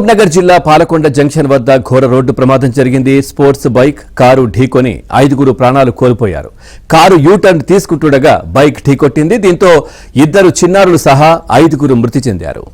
మహబూబ్ నగర్ జిల్లా పాలకొండ జంక్షన్ వద్ద ఘోర రోడ్డు ప్రమాదం జరిగింది. స్పోర్ట్స్ బైక్ కారు ఢీకొని 5 ప్రాణాలు కోల్పోయారు. కారు యూటర్న్ తీసుకుంటుండగా బైక్ ఢీకొట్టింది. దీంతో 2 చిన్నారులు సహా 5 మృతి చెందారు.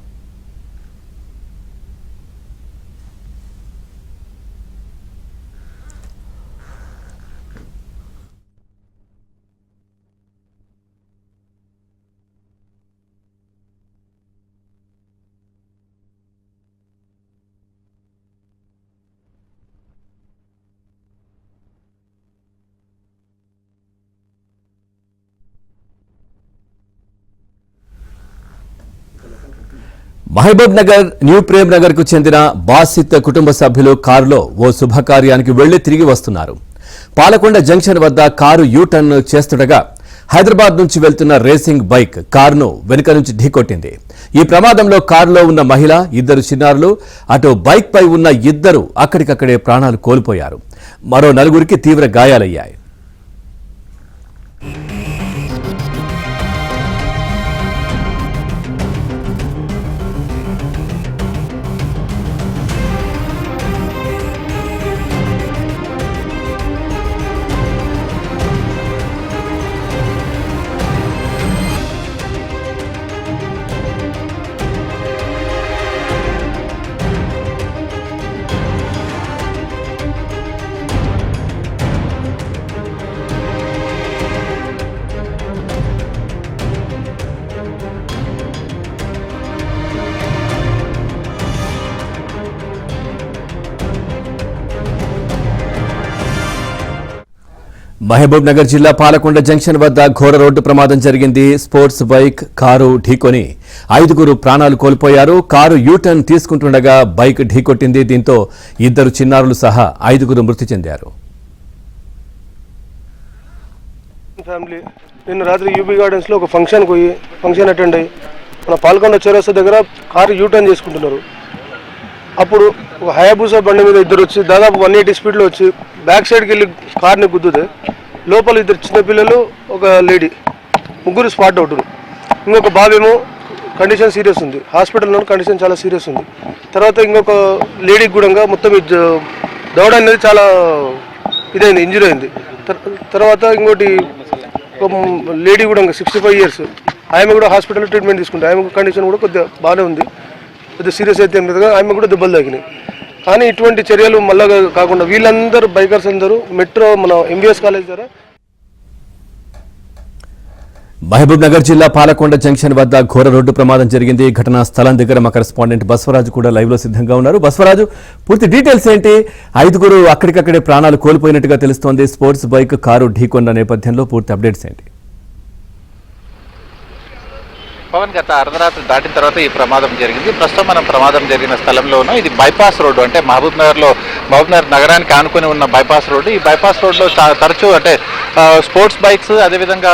మహబూబ్ నగర్ న్యూ ప్రేమ్ నగర్ కు చెందిన బాసిత్ కుటుంబ సభ్యులు కారులో ఓ శుభకార్యానికి వెళ్లి తిరిగి వస్తున్నారు. పాలకొండ జంక్షన్ వద్ద కారు యూటర్న్ చేస్తుండగా హైదరాబాద్ నుంచి వెళ్తున్న రేసింగ్ బైక్ కారును వెనుక నుంచి ఢీకొట్టింది. ఈ ప్రమాదంలో కారులో ఉన్న మహిళ, 2 చిన్నారులు, అటు బైక్ పై ఉన్న 2 అక్కడికక్కడే ప్రాణాలు కోల్పోయారు. మరో 4 తీవ్ర గాయాలయ్యాయి. మహబూబ్ నగర్ జిల్లా పాలకొండ జంక్షన్ వద్ద ఘోర రోడ్డు ప్రమాదం జరిగింది. స్పోర్ట్స్ బైక్ కారు ఢీకొని 5 ప్రాణాలు కోల్పోయారు. కారు యూటర్న్ తీసుకుంటుండగా బైక్ ఢీకొట్టింది. దీంతో 2 చిన్నారులు సహా 5 మృతి చెందారు. ఫ్యామిలీ నిన్న రాత్రి యూబీ గార్డెన్స్ లో ఒక ఫంక్షన్ అటెండ్ అయ్యి మన పాలకొండ చౌరస్తా దగ్గర కారు యూటర్న్ చేసుకుంటున్నారు. అప్పుడు ఒక హయాబుసా బండి మీద 2 వచ్చి దాదాపు 180 స్పీడ్లో వచ్చి బ్యాక్ సైడ్కి వెళ్ళి కార్ని గుద్దుతే లోపల 2 చిన్నపిల్లలు, ఒక లేడీ, 3 స్పాట్ అవుట్. ఇంకొక బాబేమో కండిషన్ సీరియస్ ఉంది, హాస్పిటల్లో కండిషన్ చాలా సీరియస్ ఉంది. తర్వాత ఇంకొక లేడీకి కూడా మొత్తం దవడ అనేది చాలా ఇదైంది, ఇంజరీ అయింది. తర్వాత ఇంకోటి ఒక లేడీ కూడా 65 ఇయర్స్, ఆమె కూడా హాస్పిటల్లో ట్రీట్మెంట్ తీసుకుంటే ఆమె కండిషన్ కూడా కొద్దిగా బాగానే ఉంది, కొద్దిగా సీరియస్ అయితే ఏం లేదు, ఆమె కూడా దెబ్బలు తాకినాయి. కానీ ఇటువంటి చర్యలు మళ్ళా కాకుండా వీళ్ళందరూ బైకర్స్ అందరూ మెట్రో మన ఎంబీఎస్ కాలేజ్ ద్వారా. మహబూబ్ నగర్ జిల్లా పాలకొండ జంక్షన్ వద్ద ఘోర రోడ్డు ప్రమాదం జరిగింది. ఘటనా స్థలం దగ్గర మా కరెస్పాండెంట్ బస్వరాజు కూడా లైవ్ లో సిద్ధంగా ఉన్నారు. బస్వరాజు, పూర్తి డీటెయిల్స్ ఏంటి? 5 అక్కడికక్కడే ప్రాణాలు కోల్పోయినట్టుగా తెలుస్తోంది. స్పోర్ట్స్ బైక్ కారు ఢీకొన్న నేపథ్యంలో పూర్తి అప్డేట్స్ ఏంటి? పవన్, గత అర్ధరాత్రి దాటిన తర్వాత ఈ ప్రమాదం జరిగింది. ప్రస్తుతం మనం ప్రమాదం జరిగిన స్థలంలో ఉన్నాం. ఇది బైపాస్ రోడ్డు, అంటే మహబూబ్ నగర్ నగరానికి ఆనుకుని ఉన్న బైపాస్ రోడ్డు. ఈ బైపాస్ రోడ్లో తరచూ అంటే స్పోర్ట్స్ బైక్స్, అదేవిధంగా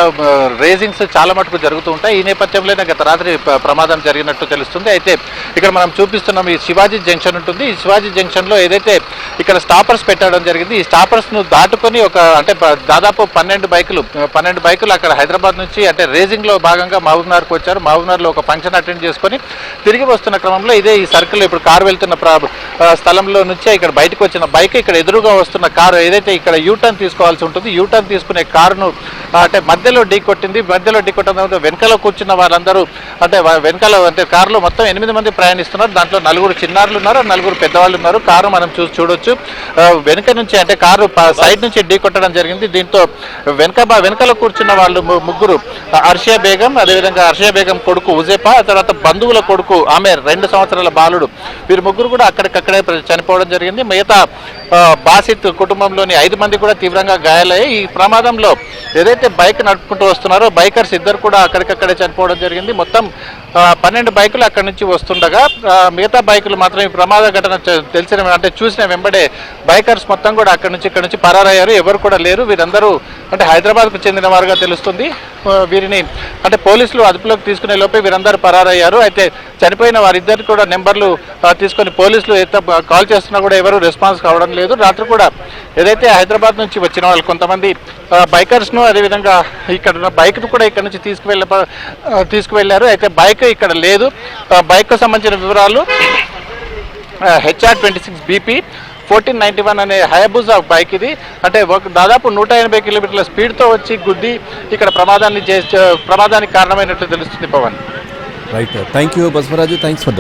రేసింగ్స్ చాలా మటుకు జరుగుతూ ఉంటాయి. ఈ నేపథ్యంలోనే గత రాత్రి ప్రమాదం జరిగినట్టు తెలుస్తుంది. అయితే ఇక్కడ మనం చూపిస్తున్నాం, ఈ శివాజీ జంక్షన్ ఉంటుంది. ఈ శివాజీ జంక్షన్లో ఏదైతే ఇక్కడ స్టాపర్స్ పెట్టడం జరిగింది, ఈ స్టాపర్స్ను దాటుకొని అంటే దాదాపు 12 బైకులు అక్కడ హైదరాబాద్ నుంచి అంటే రేసింగ్లో భాగంగా మహబూబ్ నగర్కి వచ్చారు. మహబూబ్నగర్లో ఒక ఫంక్షన్ అటెండ్ చేసుకొని తిరిగి వస్తున్న క్రమంలో ఇదే ఈ సర్కిల్లో ఇప్పుడు కారు వెళ్తున్న స్థలంలో నుంచే ఇక్కడ బయటకు వచ్చిన బైక్ ఇక్కడ ఎదురుగా వస్తున్న కారు ఏదైతే ఇక్కడ యూటర్న్ తీసుకోవాల్సి ఉంటుంది, యూటర్న్ తీసుకునే కారును అంటే మధ్యలో ఢీకొట్టింది. మధ్యలో ఢీకొట్టడం వెనకాల కూర్చున్న వాళ్ళందరూ అంటే వెనకాల అంటే కారులో మొత్తం 8 మంది ప్రయాణిస్తున్నారు. దాంట్లో 4 చిన్నారులు ఉన్నారు, 4 పెద్దవాళ్ళు ఉన్నారు. కారు మనం చూడొచ్చు వెనుక నుంచి అంటే కారు సైడ్ నుంచి ఢీకొట్టడం జరిగింది. దీంతో వెనకాల కూర్చున్న వాళ్ళు 3 అర్షియా బేగం, అదేవిధంగా అర్షియా బేగం కొడుకు ఉజేపా, తర్వాత బంధువుల కొడుకు ఆమెర్ 2 సంవత్సరాల బాలుడు, వీరు 3 కూడా అక్కడికక్కడే చనిపోవడం జరిగింది. మిగతా బాసిత్ కుటుంబంలోని 5 మంది కూడా తీవ్రంగా గాయాలయ్యాయి. ఈ ప్రమాదంలో ఏదైతే బైక్ నడుపుకుంటూ వస్తున్నారో బైకర్స్ 2 కూడా అక్కడికక్కడే చనిపోవడం జరిగింది. మొత్తం 12 బైకులు అక్కడి నుంచి వస్తుండగా మిగతా బైకులు మాత్రం ఈ ప్రమాద ఘటన తెలిసిన అంటే చూసిన వెంబడే బైకర్స్ మొత్తం కూడా ఇక్కడ నుంచి పరారయ్యారు. ఎవరు కూడా లేరు. వీరందరూ అంటే హైదరాబాద్కు చెందిన వారుగా తెలుస్తుంది. వీరిని అంటే పోలీసులు అదుపులోకి తీసుకునే లోపే వీరందరూ పరారయ్యారు. అయితే చనిపోయిన వారిద్దరికి కూడా నెంబర్లు తీసుకొని పోలీసులు కాల్ చేస్తున్నా కూడా ఎవరు రెస్పాన్స్ కావడం లేదు. రాత్రి కూడా ఏదైతే హైదరాబాద్ నుంచి వచ్చిన వాళ్ళు కొంతమంది బైకర్స్ను అదేవిధంగా ఇక్కడ బైక్ను కూడా ఇక్కడ నుంచి తీసుకువెళ్ళారు. అయితే బైక్ ఇక్కడ లేదు. బైక్కు సంబంధించిన వివరాలు HR26BP 1491 అనే హయాబుజా బైక్ ఇది. అంటే దాదాపు 180 కిలోమీటర్ల స్పీడ్తో వచ్చి గుద్ది ఇక్కడ ప్రమాదానికి కారణమైనట్లు తెలుస్తుంది Pavan. Right, thank you Basavaraju, thanks for